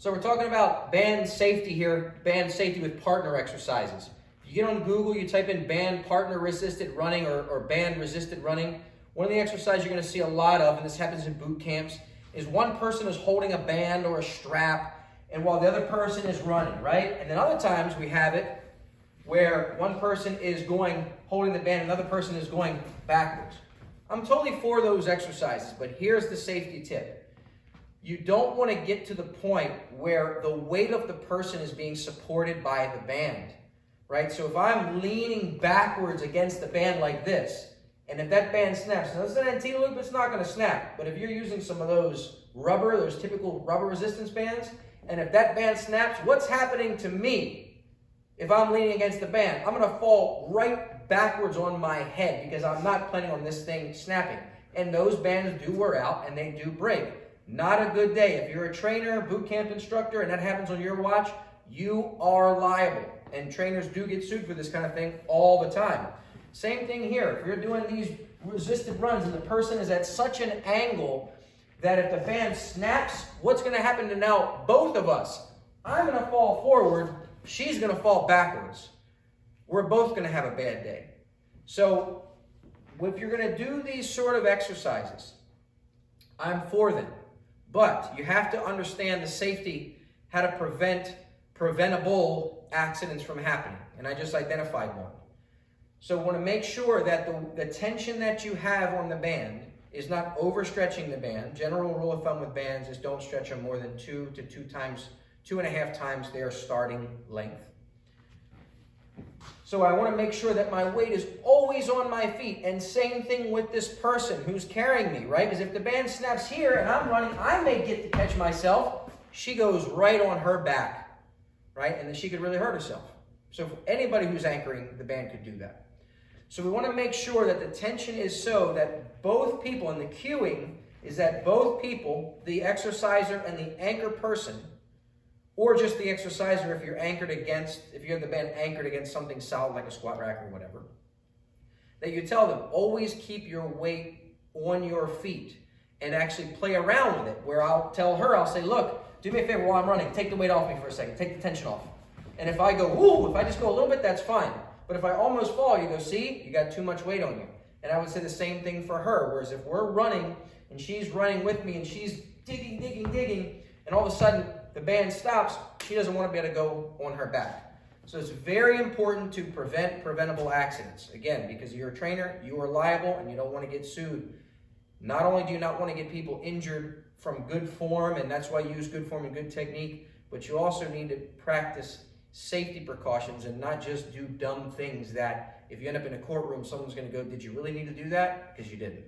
So we're talking about band safety here, band safety with partner exercises. You get on Google, you type in band partner resisted running or band resisted running. One of the exercises you're going to see a lot of, and this happens in boot camps, is one person is holding a band or a strap, and while the other person is running, right? And then other times we have it where one person is holding the band, another person is going backwards. I'm totally for those exercises, but here's the safety tip. You don't want to get to the point where the weight of the person is being supported by the band, right? So if I'm leaning backwards against the band like this, and if that band snaps, now this is an anti-loop, it's not going to snap, but if you're using some of those typical rubber resistance bands, and if that band snaps, what's happening to me if I'm leaning against the band? I'm going to fall right backwards on my head because I'm not planning on this thing snapping. And those bands do wear out and they do break. Not a good day. If you're a trainer, boot camp instructor, and that happens on your watch, you are liable. And trainers do get sued for this kind of thing all the time. Same thing here. If you're doing these resisted runs and the person is at such an angle that if the band snaps, what's going to happen to now both of us? I'm going to fall forward. She's going to fall backwards. We're both going to have a bad day. So if you're going to do these sort of exercises, I'm for them. But you have to understand the safety, how to prevent preventable accidents from happening. And I just identified one. So we want to make sure that the tension that you have on the band is not overstretching the band. General rule of thumb with bands is don't stretch them more than 2 to 2.5 times their starting length. So I want to make sure that my weight is always on my feet. And same thing with this person who's carrying me, right? Because if the band snaps here and I'm running, I may get to catch myself. She goes right on her back, right? And then she could really hurt herself. So for anybody who's anchoring, the band could do that. So we want to make sure that the tension is so that both people, and the cueing is that both people, the exerciser and the anchor person, or just the exerciser if you have the band anchored against something solid like a squat rack or whatever, that you tell them, always keep your weight on your feet and actually play around with it, where I'll tell her, I'll say, look, do me a favor while I'm running, take the weight off me for a second, take the tension off. And if I go, ooh, if I just go a little bit, that's fine. But if I almost fall, you go, see, you got too much weight on you. And I would say the same thing for her, whereas if we're running and she's running with me and she's digging, and all of a sudden the band stops, she doesn't want to be able to go on her back. So it's very important to prevent preventable accidents. Again, because you're a trainer, you are liable and you don't want to get sued. Not only do you not want to get people injured from good form, and that's why you use good form and good technique, but you also need to practice safety precautions and not just do dumb things that if you end up in a courtroom, someone's going to go, did you really need to do that? Because you didn't.